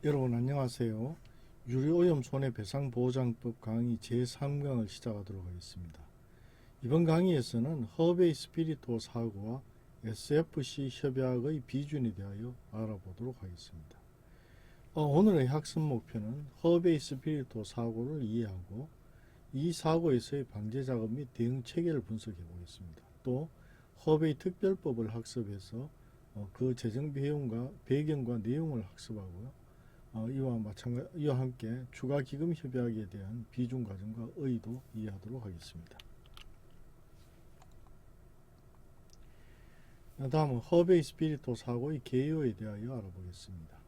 여러분 안녕하세요. 유료오염 손해배상보장법 강의 제3강을 시작하도록 하겠습니다. 이번 강의에서는 허베이 스피리토 사고와 SFC 협약의 비준에 대하여 알아보도록 하겠습니다. 오늘의 학습 목표는 허베이 스피리토 사고를 이해하고 이 사고에서의 방제 작업 및 대응 체계를 분석해 보겠습니다. 또 허베이 특별법을 학습해서 그 재정 배경과 내용을 학습하고요. 이와 함께 추가 기금 협약에 대한 비준 과정과 의도 이해하도록 하겠습니다. 다음은 허베이 스피리토 사고의 개요에 대하여 알아보겠습니다.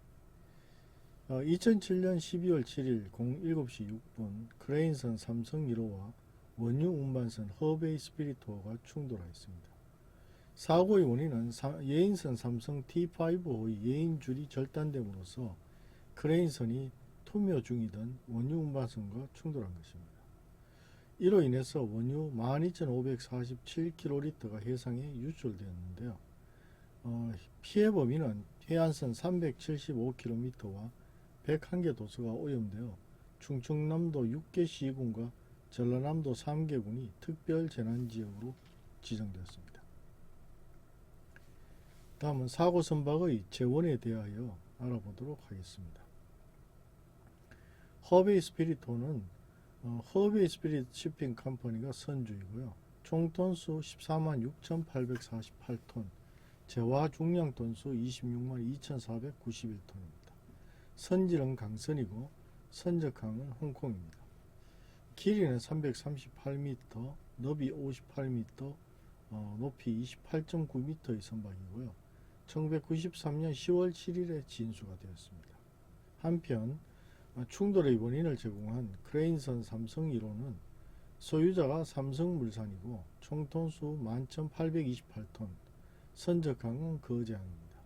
2007년 12월 7일 07시 6분 크레인선 삼성 1호와 원유 운반선 허베이 스피리토가 충돌하였습니다. 사고의 원인은 예인선 삼성 T5호의 예인줄이 절단됨으로써 크레인선이 투며 중이던 원유 운반선과 충돌한 것입니다. 이로 인해서 원유 12,547kl가 해상에 유출되었는데요. 피해 범위는 해안선 375km와 101개 도서가 오염되어 충청남도 6개 시군과 전라남도 3개군이 특별재난지역으로 지정되었습니다. 다음은 사고 선박의 재원에 대하여 알아보도록 하겠습니다. 허베이 스피리토는 허베이 스피릿 shipping 컴퍼니가 선주이고요. 총 톤수 14만 6,848톤, 재화 중량 톤수 26만 2,491톤입니다. 선질은 강선이고 선적항은 홍콩입니다. 길이는 338m, 너비 58m, 높이 28.9m의 선박이고요. 1993년 10월 7일에 진수가 되었습니다. 한편 충돌의 원인을 제공한 크레인선 삼성 1호는 소유자가 삼성물산이고 총 톤수 11,828톤, 선적항은 거제항입니다.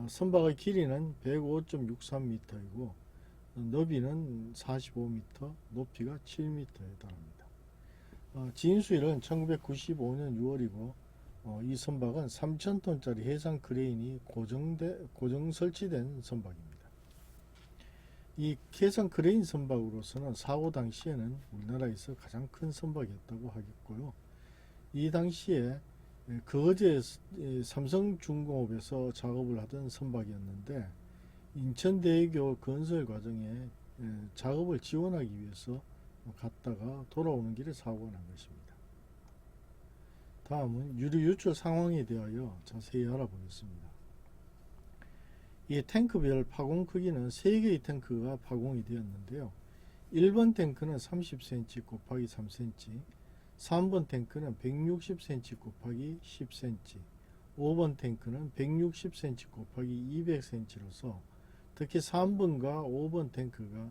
선박의 길이는 105.63m이고 너비는 45m, 높이가 7m에 달합니다. 진수일은 1995년 6월이고 이 선박은 3,000톤짜리 해상 크레인이 고정 설치된 선박입니다. 이 해상 크레인 선박으로서는 사고 당시에는 우리나라에서 가장 큰 선박이었다고 하겠고요. 이 당시에 거제 삼성중공업에서 작업을 하던 선박이었는데 인천대교 건설 과정에 작업을 지원하기 위해서 갔다가 돌아오는 길에 사고가 난 것입니다. 다음은 유류 유출 상황에 대하여 자세히 알아보겠습니다. 이 탱크별 파공 크기는 3개의 탱크가 파공이 되었는데요. 1번 탱크는 30cm 곱하기 3cm, 3번 탱크는 160cm 곱하기 10cm, 5번 탱크는 160cm 곱하기 200cm로서 특히 3번과 5번 탱크가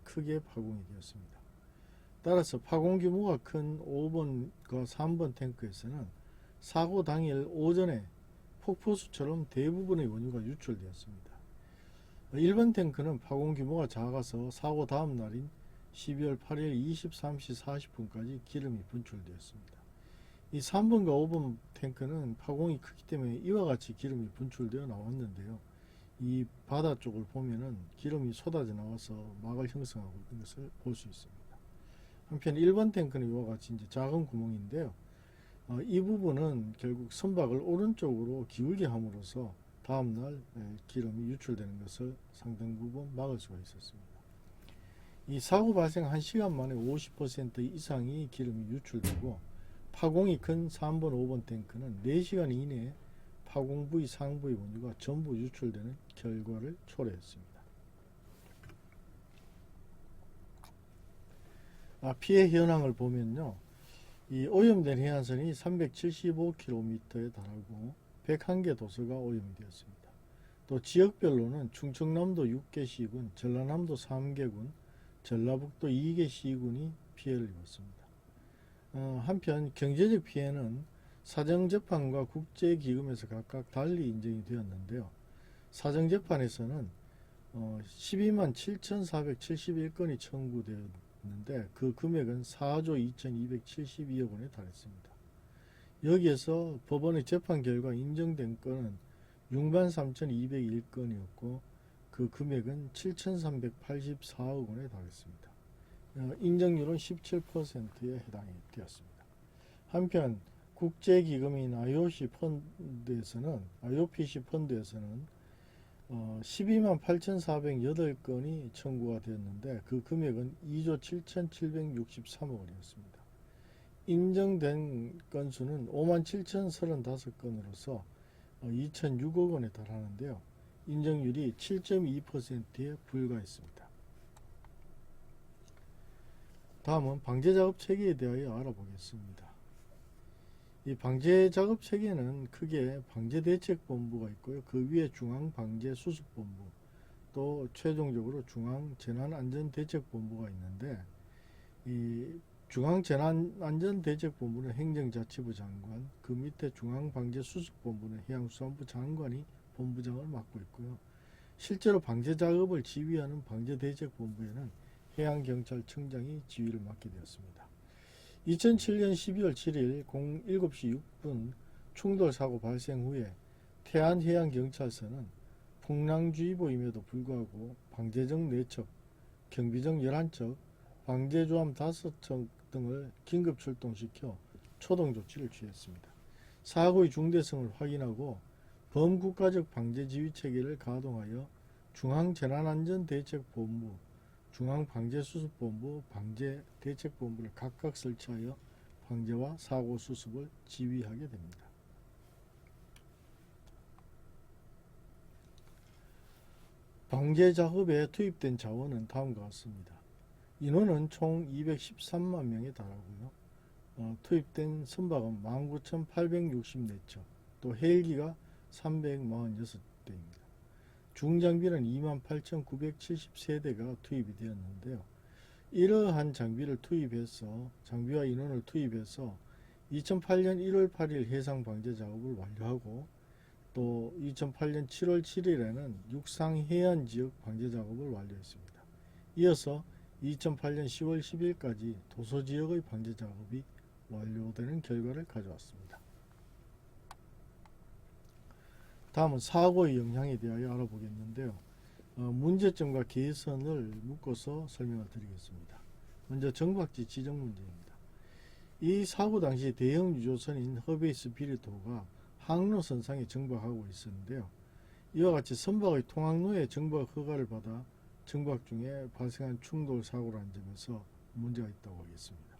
크게 파공이 되었습니다. 따라서 파공 규모가 큰 5번과 3번 탱크에서는 사고 당일 오전에 폭포수처럼 대부분의 원유가 유출되었습니다. 1번 탱크는 파공 규모가 작아서 사고 다음 날인 12월 8일 23시 40분까지 기름이 분출되었습니다. 이 3번과 5번 탱크는 파공이 크기 때문에 이와 같이 기름이 분출되어 나왔는데요. 이 바다 쪽을 보면은 기름이 쏟아져 나와서 막을 형성하고 있는 것을 볼 수 있습니다. 한편 1번 탱크는 이와 같이 이제 작은 구멍인데요. 이 부분은 결국 선박을 오른쪽으로 기울게 함으로써 다음날 기름이 유출되는 것을 상당 부분 막을 수가 있었습니다. 이 사고 발생 1시간 만에 50% 이상이 기름이 유출되고 파공이 큰 3번, 5번 탱크는 4시간 이내에 파공 부위 상부의 원유가 전부 유출되는 결과를 초래했습니다. 피해 현황을 보면요. 이 오염된 해안선이 375km에 달하고 101개 도서가 오염되었습니다. 또 지역별로는 충청남도 6개 시군, 전라남도 3개군, 전라북도 2개 시군이 피해를 입었습니다. 한편 경제적 피해는 사정재판과 국제기금에서 각각 달리 인정이 되었는데요. 사정재판에서는 12만 7,471건이 청구되었는데 그 금액은 4조 2,272억 원에 달했습니다. 여기에서 법원의 재판 결과 인정된 건은 63,201건이었고 그 금액은 7,384억 원에 달했습니다. 인정률은 17%에 해당이 되었습니다. 한편 국제기금인 IOPC 펀드에서는 12만 8,408건이 청구가 되었는데 그 금액은 2조 7,763억 원이었습니다. 인정된 건수는 5만 7,035건으로서 2,006억 원에 달하는데요. 인정률이 7.2%에 불과했습니다. 다음은 방제작업 체계에 대하여 알아보겠습니다. 이 방제작업 체계는 크게 방제대책본부가 있고요. 그 위에 중앙방제수습본부, 또 최종적으로 중앙재난안전대책본부가 있는데, 이 중앙재난안전대책본부는 행정자치부 장관, 그 밑에 중앙방제수습본부는 해양수산부 장관이 본부장을 맡고 있고요. 실제로 방제작업을 지휘하는 방제대책본부에는 해양경찰청장이 지휘를 맡게 되었습니다. 2007년 12월 7일 07시 6분 충돌사고 발생 후에 태안해양경찰서는 풍랑주의보임에도 불구하고 방제정 4척, 경비정 11척, 방제조함 5척 등을 긴급 출동시켜 초동조치를 취했습니다. 사고의 중대성을 확인하고 범국가적 방제지휘체계를 가동하여 중앙재난안전대책본부, 중앙방제수습본부, 방제대책본부를 각각 설치하여 방제와 사고 수습을 지휘하게 됩니다. 방제 작업에 투입된 자원은 다음과 같습니다. 인원은 총 213만 명에 달하고요. 투입된 선박은 19,864척, 또 헬기가 346대입니다. 중장비는 28,970세대가 투입이 되었는데요. 이러한 장비와 인원을 투입해서 2008년 1월 8일 해상방제 작업을 완료하고 또 2008년 7월 7일에는 육상해안지역 방제 작업을 완료했습니다. 이어서 2008년 10월 10일까지 도서지역의 방제 작업이 완료되는 결과를 가져왔습니다. 다음은 사고의 영향에 대하여 알아보겠는데요. 문제점과 개선을 묶어서 설명을 드리겠습니다. 먼저 정박지 지정 문제입니다. 이 사고 당시 대형 유조선인 허베이스 비리토가 항로선상에 정박하고 있었는데요. 이와 같이 선박의 통항로에 정박 허가를 받아 정박 중에 발생한 충돌 사고라는 점에서 문제가 있다고 하겠습니다.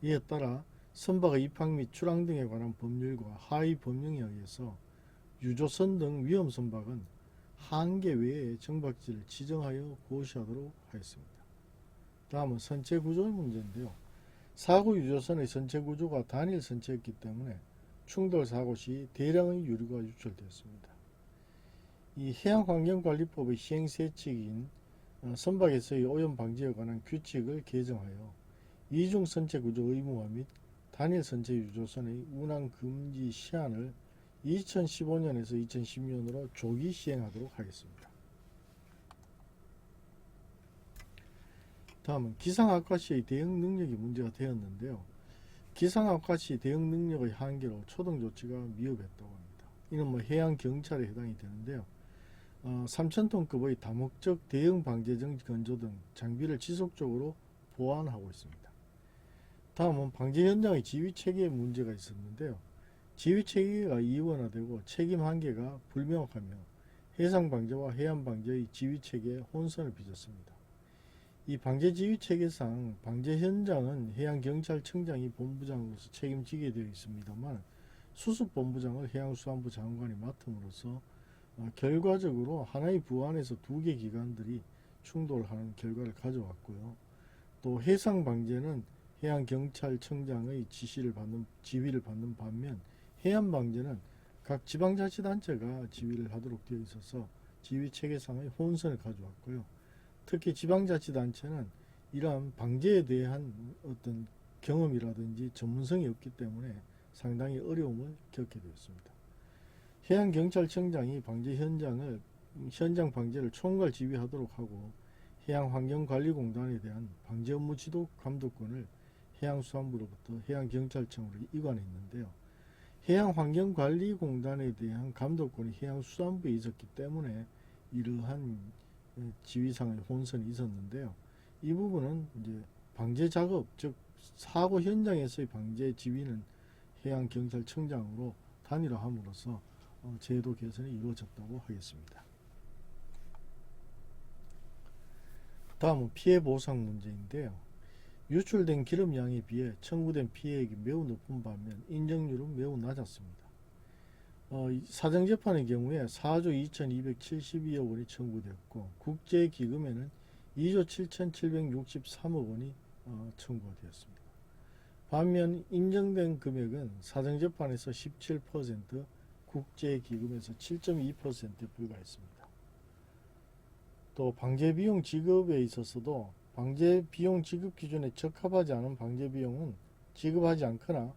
이에 따라 선박의 입항 및 출항 등에 관한 법률과 하위 법령에 의해서 유조선 등 위험 선박은 한계 외에 정박지를 지정하여 고시하도록 하였습니다. 다음은 선체 구조의 문제인데요. 사고 유조선의 선체 구조가 단일 선체였기 때문에 충돌 사고 시 대량의 유류가 유출되었습니다. 이 해양환경관리법의 시행세칙인 선박에서의 오염 방지에 관한 규칙을 개정하여 이중 선체 구조 의무화 및 단일 선체 유조선의 운항 금지 시한을 2015년에서 2010년으로 조기 시행하도록 하겠습니다. 다음은 기상악화 시의 대응 능력이 문제가 되었는데요. 기상악화 시 대응 능력의 한계로 초동조치가 미흡했다고 합니다. 이는 해양경찰에 해당이 되는데요. 3,000톤급의 다목적 대응 방제정 건조 등 장비를 지속적으로 보완하고 있습니다. 다음은 방제 현장의 지휘 체계에 문제가 있었는데요. 지휘 체계가 이원화되고 책임 한계가 불명확하며 해상 방제와 해안 방제의 지휘 체계에 혼선을 빚었습니다. 이 방제 지휘 체계상 방제 현장은 해양경찰청장이 본부장으로서 책임지게 되어 있습니다만 수습본부장을 해양수산부 장관이 맡음으로써 결과적으로 하나의 부 안에서 두 개 기관들이 충돌하는 결과를 가져왔고요. 또 해상 방제는 해양경찰청장의 지휘를 받는 반면 해안 방제는 각 지방자치단체가 지휘를 하도록 되어 있어서 지휘 체계상의 혼선을 가져왔고요. 특히 지방자치단체는 이러한 방제에 대한 어떤 경험이라든지 전문성이 없기 때문에 상당히 어려움을 겪게 되었습니다. 해양경찰청장이 방제 현장 방제를 총괄 지휘하도록 하고 해양환경관리공단에 대한 방제 업무 지도 감독권을 해양수산부로부터 해양경찰청으로 이관했는데요. 해양환경관리공단에 대한 감독권이 해양수산부에 있었기 때문에 이러한 지휘상의 혼선이 있었는데요. 이 부분은 이제 방제 작업, 즉 사고 현장에서의 방제 지휘는 해양경찰청장으로 단일화함으로써 제도 개선이 이루어졌다고 하겠습니다. 다음은 피해 보상 문제인데요. 유출된 기름량에 비해 청구된 피해액이 매우 높은 반면 인정률은 매우 낮았습니다. 사정재판의 경우에 4조 2272억 원이 청구되었고 국제기금에는 2조 7763억 원이 청구가 되었습니다. 반면 인정된 금액은 사정재판에서 17%, 국제기금에서 7.2%에 불과했습니다. 또 방제비용 지급에 있어서도 방제비용 지급 기준에 적합하지 않은 방제비용은 지급하지 않거나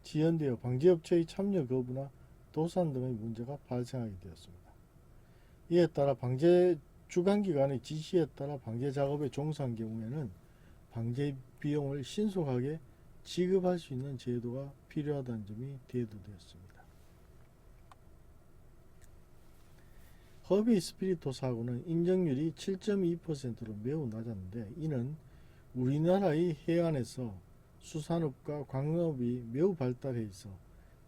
지연되어 방제업체의 참여 거부나 도산 등의 문제가 발생하게 되었습니다. 이에 따라 방제 주관기관의 지시에 따라 방제 작업에 종사한 경우에는 방제 비용을 신속하게 지급할 수 있는 제도가 필요하다는 점이 대두되었습니다. 허비 스피리토 사고는 인정률이 7.2%로 매우 낮았는데 이는 우리나라의 해안에서 수산업과 광업이 매우 발달해 있어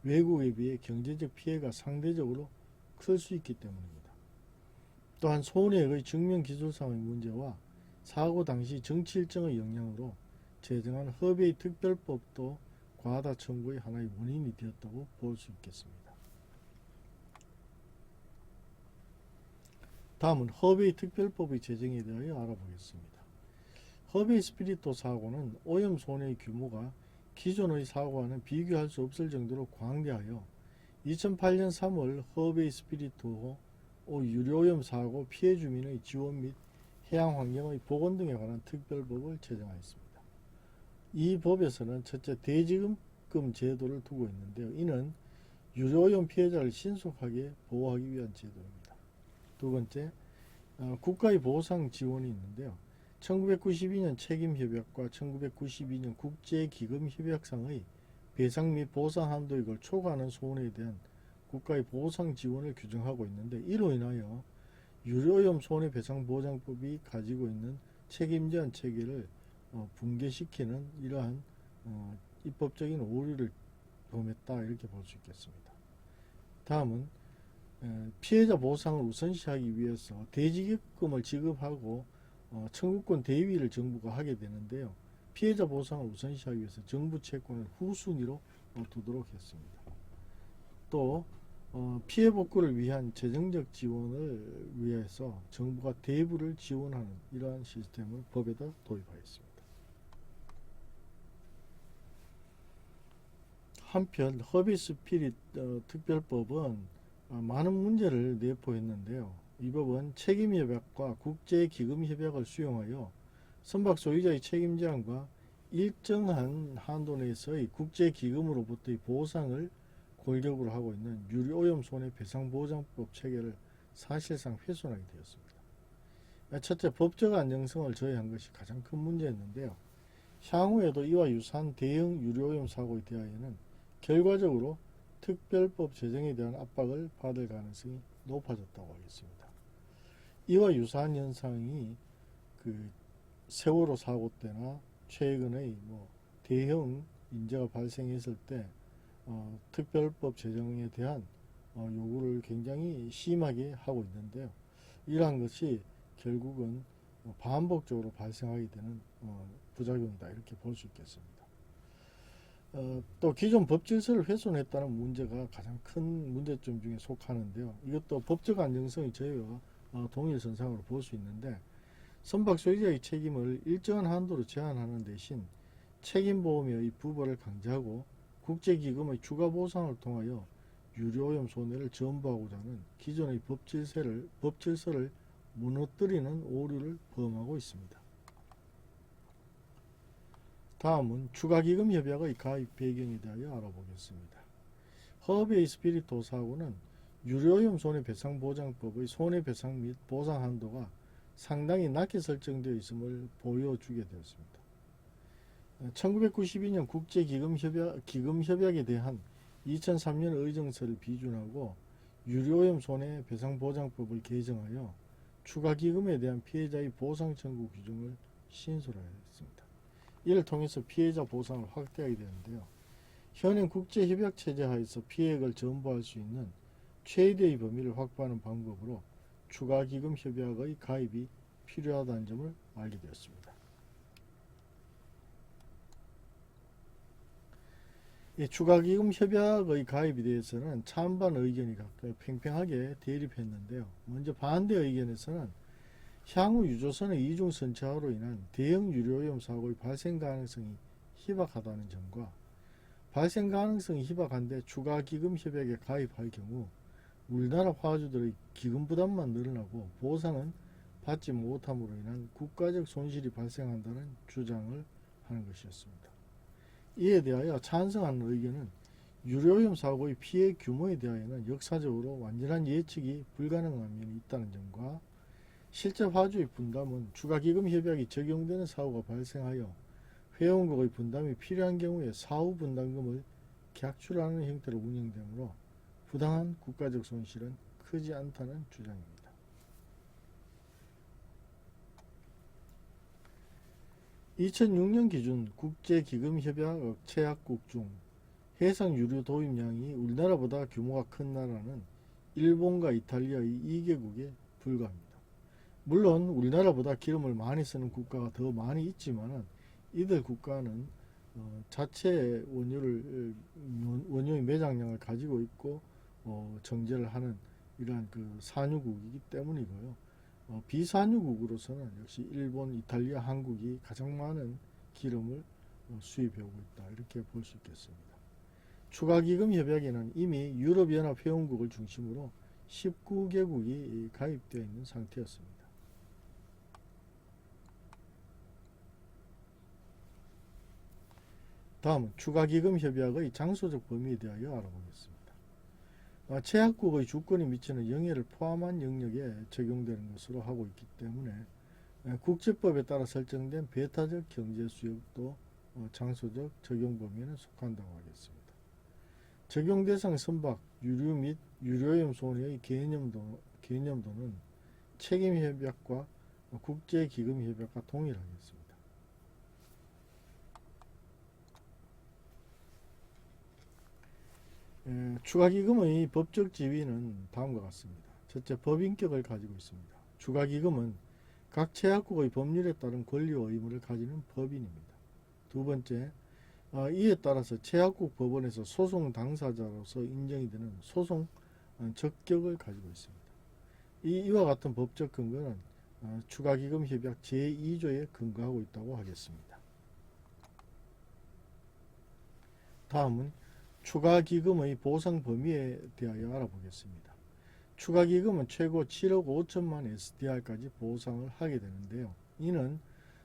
외국에 비해 경제적 피해가 상대적으로 클 수 있기 때문입니다. 또한 손해액의 증명기술상의 문제와 사고 당시 정치 일정의 영향으로 제정한 허비의 특별법도 과다 청구의 하나의 원인이 되었다고 볼 수 있겠습니다. 다음은 허베이 특별법의 제정에 대하여 알아보겠습니다. 허베이 스피리토 사고는 오염 손해의 규모가 기존의 사고와는 비교할 수 없을 정도로 광대하여 2008년 3월 허베이 스피리토 유료오염 사고 피해 주민의 지원 및 해양 환경의 보건 등에 관한 특별법을 제정하였습니다. 이 법에서는 첫째 대지급금 제도를 두고 있는데요. 이는 유료오염 피해자를 신속하게 보호하기 위한 제도입니다. 두 번째, 국가의 보상 지원이 있는데요. 1992년 책임협약과 1992년 국제기금협약상의 배상 및 보상 한도액을 초과하는 손해에 대한 국가의 보상 지원을 규정하고 있는데 이로 인하여 유료오염 손해배상보장법이 가지고 있는 책임제한 체계를 붕괴시키는 이러한 입법적인 오류를 범했다 이렇게 볼 수 있겠습니다. 다음은 피해자 보상을 우선시하기 위해서 대지급금을 지급하고 청구권 대위를 정부가 하게 되는데요. 피해자 보상을 우선시하기 위해서 정부 채권을 후순위로 두도록 했습니다. 또 피해 복구를 위한 재정적 지원을 위해서 정부가 대부를 지원하는 이러한 시스템을 법에다 도입하였습니다. 한편 허비 스피릿 특별법은 많은 문제를 내포했는데요. 이 법은 책임협약과 국제기금협약을 수용하여 선박 소유자의 책임 제한과 일정한 한도 내에서의 국제기금으로부터의 보상을 골격으로 하고 있는 유료오염 손해배상보장법 체계를 사실상 훼손하게 되었습니다. 첫째, 법적 안정성을 저해한 것이 가장 큰 문제였는데요. 향후에도 이와 유사한 대형 유료오염 사고에 대하여는 결과적으로 특별법 제정에 대한 압박을 받을 가능성이 높아졌다고 하겠습니다. 이와 유사한 현상이 세월호 사고 때나 최근의 대형 인재가 발생했을 때 특별법 제정에 대한 요구를 굉장히 심하게 하고 있는데요. 이러한 것이 결국은 반복적으로 발생하게 되는 부작용이다 이렇게 볼 수 있겠습니다. 또 기존 법 질서를 훼손했다는 문제가 가장 큰 문제점 중에 속하는데요. 이것도 법적 안정성의 저해와 동일선상으로 볼 수 있는데 선박 소유자의 책임을 일정한 한도로 제한하는 대신 책임보험의 부과를 강제하고 국제기금의 추가 보상을 통하여 유료오염 손해를 전부하고자 하는 기존의 법 질서를 무너뜨리는 오류를 범하고 있습니다. 다음은 추가기금 협약의 가입 배경에 대하여 알아보겠습니다. 허베이 스피리토 사고는 유료오염 손해배상보장법의 손해배상 및 보상 한도가 상당히 낮게 설정되어 있음을 보여주게 되었습니다. 1992년 국제기금협약에 대한 2003년 의정서를 비준하고 유료오염 손해배상보장법을 개정하여 추가기금에 대한 피해자의 보상 청구 규정을 신설하였습니다. 이를 통해서 피해자 보상을 확대하게 되는데요. 현행 국제협약 체제 하에서 피해액을 전부할 수 있는 최대의 범위를 확보하는 방법으로 추가기금 협약의 가입이 필요하다는 점을 알게 되었습니다. 이 추가기금 협약의 가입에 대해서는 찬반 의견이 각각 팽팽하게 대립했는데요. 먼저 반대 의견에서는 향후 유조선의 이중 선차로 인한 대형 유료오염 사고의 발생 가능성이 희박하다는 점과 발생 가능성이 희박한데 추가기금 협약에 가입할 경우 우리나라 화주들의 기금 부담만 늘어나고 보상은 받지 못함으로 인한 국가적 손실이 발생한다는 주장을 하는 것이었습니다. 이에 대하여 찬성하는 의견은 유료오염 사고의 피해 규모에 대하여는 역사적으로 완전한 예측이 불가능한 면이 있다는 점과 실제 화주의 분담은 추가기금 협약이 적용되는 사고가 발생하여 회원국의 분담이 필요한 경우에 사후 분담금을 객출하는 형태로 운영되므로 부당한 국가적 손실은 크지 않다는 주장입니다. (2006년) 기준 국제기금협약 체약국 중 해상유류 도입량이 우리나라보다 규모가 큰 나라는 일본과 이탈리아의 2개국에 불과합니다. 물론 우리나라보다 기름을 많이 쓰는 국가가 더 많이 있지만 이들 국가는 자체 원료의 매장량을 가지고 있고 정제를 하는 이러한 산유국이기 때문이고요. 비산유국으로서는 역시 일본, 이탈리아, 한국이 가장 많은 기름을 수입해오고 있다, 이렇게 볼 수 있겠습니다. 추가기금 협약에는 이미 유럽연합 회원국을 중심으로 19개국이 가입되어 있는 상태였습니다. 다음은 추가기금 협약의 장소적 범위에 대하여 알아보겠습니다. 체약국의 주권이 미치는 영해를 포함한 영역에 적용되는 것으로 하고 있기 때문에 국제법에 따라 설정된 배타적 경제수역도 장소적 적용 범위에는 속한다고 하겠습니다. 적용 대상 선박, 유류 및 유료오염 손해의 개념도는 책임협약과 국제기금협약과 동일하겠습니다. 추가기금의 법적 지위는 다음과 같습니다. 첫째, 법인격을 가지고 있습니다. 추가기금은 각 체약국의 법률에 따른 권리와 의무를 가지는 법인입니다. 두 번째, 이에 따라서 체약국 법원에서 소송 당사자로서 인정이 되는 소송 적격을 가지고 있습니다. 이와 같은 법적 근거는 추가기금 협약 제2조에 근거하고 있다고 하겠습니다. 다음은 추가기금의 보상 범위에 대하여 알아보겠습니다. 추가기금은 최고 7억 5천만 SDR까지 보상을 하게 되는데요. 이는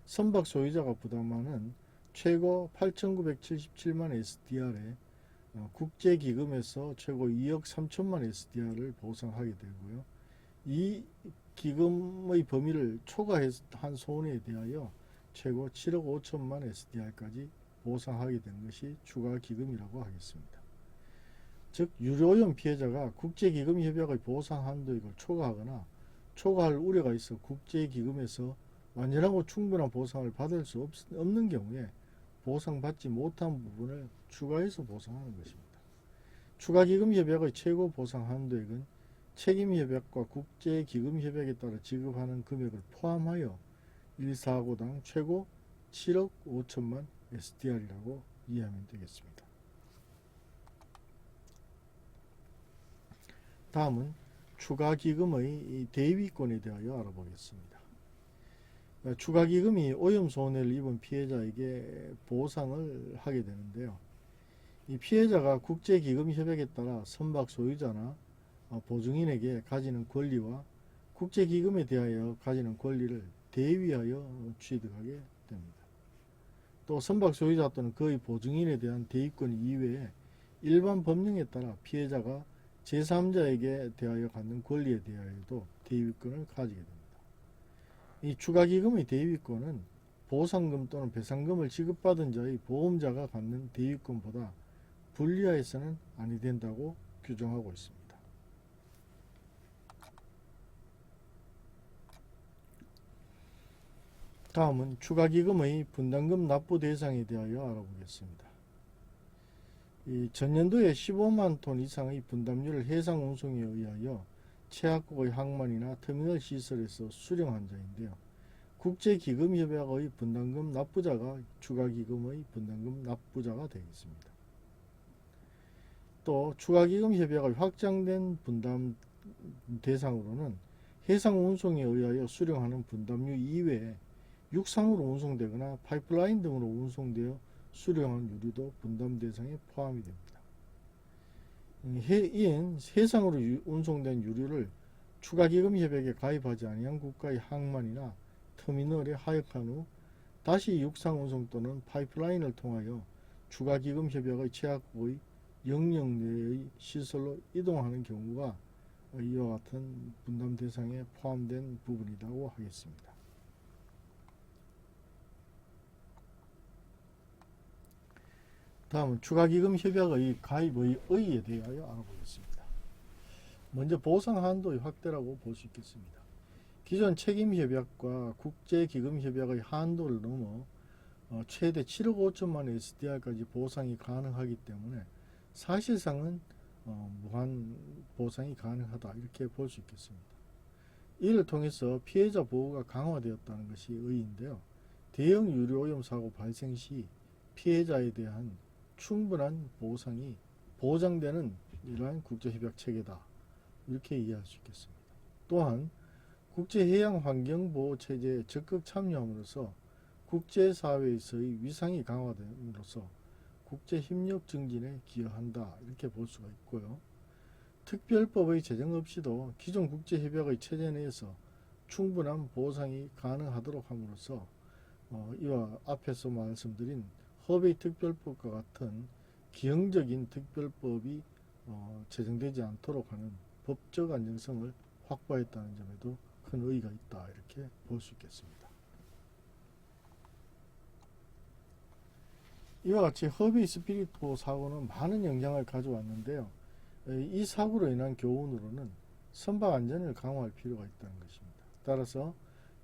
선박 소유자가 부담하는 최고 8,977만 SDR에 국제기금에서 최고 2억 3천만 SDR을 보상하게 되고요. 이 기금의 범위를 초과한 손해에 대하여 최고 7억 5천만 SDR까지 보상하게 되는 것이 추가기금이라고 하겠습니다. 즉 유료오염 피해자가 국제기금협약의 보상 한도액을 초과하거나 초과할 우려가 있어 국제기금에서 완전하고 충분한 보상을 받을 수 없는 경우에 보상받지 못한 부분을 추가해서 보상하는 것입니다. 추가기금협약의 최고 보상 한도액은 책임협약과 국제기금협약에 따라 지급하는 금액을 포함하여 1사고당 최고 7억 5천만 SDR이라고 이해하면 되겠습니다. 다음은 추가기금의 대위권에 대하여 알아보겠습니다. 추가기금이 오염손해를 입은 피해자에게 보상을 하게 되는데요. 이 피해자가 국제기금협약에 따라 선박 소유자나 보증인에게 가지는 권리와 국제기금에 대하여 가지는 권리를 대위하여 취득하게 됩니다. 또 선박 소유자 또는 그의 보증인에 대한 대위권 이외에 일반 법령에 따라 피해자가 제3자에게 대하여 갖는 권리에 대하여도 대위권을 가지게 됩니다. 이 추가기금의 대위권은 보상금 또는 배상금을 지급받은 자의 보험자가 갖는 대위권보다 불리하여서는 아니 된다고 규정하고 있습니다. 다음은 추가기금의 분담금 납부 대상에 대하여 알아보겠습니다. 이 전년도에 15만 톤 이상의 분담률 해상 운송에 의하여 최하국의 항만이나 터미널 시설에서 수령한 자인데요. 국제기금협약의 분담금 납부자가 추가기금의 분담금 납부자가 되겠습니다. 또 추가기금협약의 확장된 분담 대상으로는 해상 운송에 의하여 수령하는 분담료 이외에 육상으로 운송되거나 파이프라인 등으로 운송되어 수령한 유류도 분담 대상에 포함이 됩니다. 이인 해상으로 운송된 유류를 추가기금 협약에 가입하지 아니한 국가의 항만이나 터미널에 하역한 후 다시 육상 운송 또는 파이프라인을 통하여 추가기금 협약의 최하국의 영역 내의 시설로 이동하는 경우가 이와 같은 분담 대상에 포함된 부분이라고 하겠습니다. 다음은 추가기금 협약의 가입의 의의에 대하여 알아보겠습니다. 먼저 보상 한도의 확대라고 볼 수 있겠습니다. 기존 책임협약과 국제기금협약의 한도를 넘어 최대 7억 5천만 SDR까지 보상이 가능하기 때문에 사실상은 무한 보상이 가능하다 이렇게 볼 수 있겠습니다. 이를 통해서 피해자 보호가 강화되었다는 것이 의의인데요. 대형 유류오염 사고 발생 시 피해자에 대한 충분한 보상이 보장되는 이러한 국제협약 체계다 이렇게 이해할 수 있겠습니다. 또한 국제해양환경보호체제에 적극 참여함으로써 국제사회에서의 위상이 강화됨으로써 국제협력 증진에 기여한다 이렇게 볼 수가 있고요. 특별법의 제정 없이도 기존 국제협약의 체제 내에서 충분한 보상이 가능하도록 함으로써 이와 앞에서 말씀드린 허베이 특별법과 같은 기형적인 특별법이 제정되지 않도록 하는 법적 안정성을 확보했다는 점에도 큰 의의가 있다 이렇게 볼 수 있겠습니다. 이와 같이 허베이 스피리토 사고는 많은 영향을 가져왔는데요. 이 사고로 인한 교훈으로는 선박 안전을 강화할 필요가 있다는 것입니다. 따라서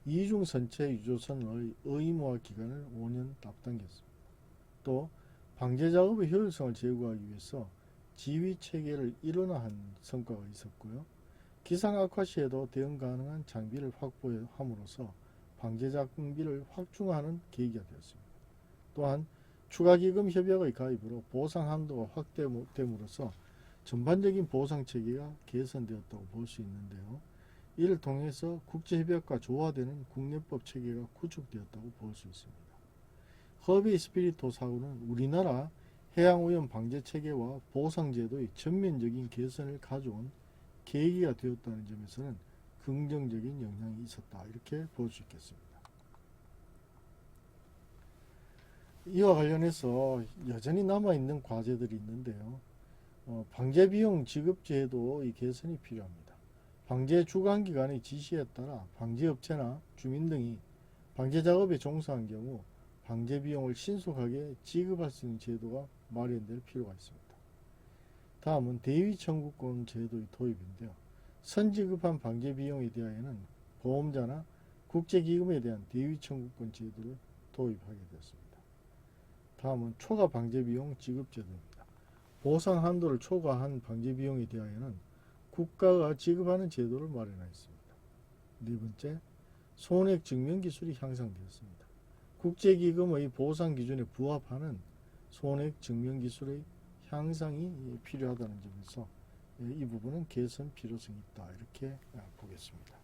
이중 선체 유조선의 의무화 기간을 5년 앞당겼습니다. 또 방제 작업의 효율성을 제고하기 위해서 지휘 체계를 일원화한 성과가 있었고요. 기상 악화 시에도 대응 가능한 장비를 확보함으로써 방제 장비를 확충하는 계기가 되었습니다. 또한 추가기금 협약의 가입으로 보상 한도가 확대됨으로써 전반적인 보상 체계가 개선되었다고 볼 수 있는데요. 이를 통해서 국제협약과 조화되는 국내법 체계가 구축되었다고 볼 수 있습니다. 허베이 스피리토 사고는 우리나라 해양오염 방제 체계와 보상제도의 전면적인 개선을 가져온 계기가 되었다는 점에서는 긍정적인 영향이 있었다 이렇게 볼 수 있겠습니다. 이와 관련해서 여전히 남아있는 과제들이 있는데요. 방제 비용 지급 제도의 개선이 필요합니다. 방제 주관기관의 지시에 따라 방제업체나 주민 등이 방제 작업에 종사한 경우 방제 비용을 신속하게 지급할 수 있는 제도가 마련될 필요가 있습니다. 다음은 대위 청구권 제도의 도입인데요. 선지급한 방제 비용에 대하여는 보험자나 국제기금에 대한 대위 청구권 제도를 도입하게 되었습니다. 다음은 초과 방제 비용 지급 제도입니다. 보상 한도를 초과한 방제 비용에 대하여는 국가가 지급하는 제도를 마련하였습니다. 네 번째, 손해액 증명 기술이 향상되었습니다. 국제기금의 보상 기준에 부합하는 손해액 증명 기술의 향상이 필요하다는 점에서 이 부분은 개선 필요성이 있다 이렇게 보겠습니다.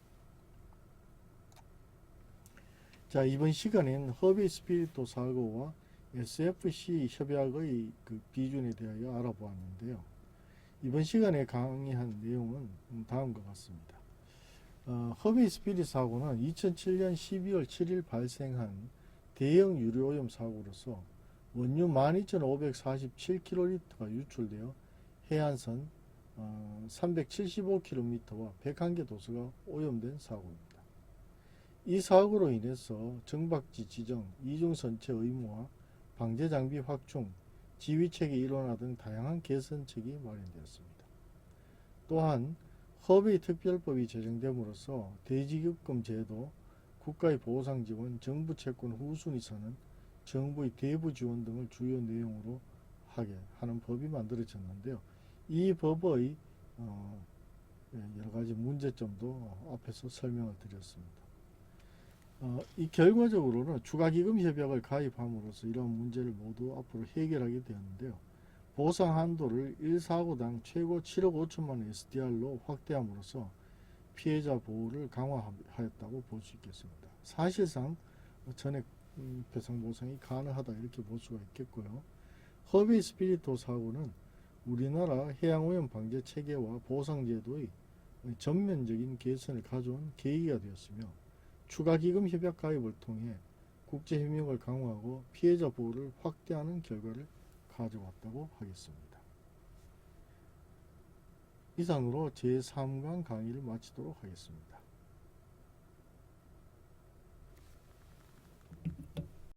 자, 이번 시간엔 허베이 스피리토 사고와 SFC 협약의 비준에 대하여 알아보았는데요. 이번 시간에 강의한 내용은 다음과 같습니다. 허베이 스피리토 사고는 2007년 12월 7일 발생한 대형 유류오염 사고로서 원유 12,547kl가 유출되어 해안선 375km와 101개 도서가 오염된 사고입니다. 이 사고로 인해서 정박지 지정, 이중선체 의무화, 방제장비 확충, 지휘체계 일원화 등 다양한 개선책이 마련되었습니다. 또한 허베이 특별법이 제정됨으로써 대지급금 제도, 국가의 보상 지원, 정부 채권 후순위 선언, 정부의 대부 지원 등을 주요 내용으로 하게 하는 법이 만들어졌는데요. 이 법의 여러 가지 문제점도 앞에서 설명을 드렸습니다. 이 결과적으로는 추가기금 협약을 가입함으로써 이러한 문제를 모두 앞으로 해결하게 되었는데요. 보상 한도를 1사고당 최고 7억 5천만 원 SDR로 확대함으로써 피해자 보호를 강화하였다고 볼 수 있겠습니다. 사실상 전액 배상 보상이 가능하다 이렇게 볼 수가 있겠고요. 허베이 스피리토 사고는 우리나라 해양오염 방제 체계와 보상제도의 전면적인 개선을 가져온 계기가 되었으며 추가기금 협약 가입을 통해 국제협력을 강화하고 피해자 보호를 확대하는 결과를 가져왔다고 하겠습니다. 이상으로 제3강 강의를 마치도록 하겠습니다.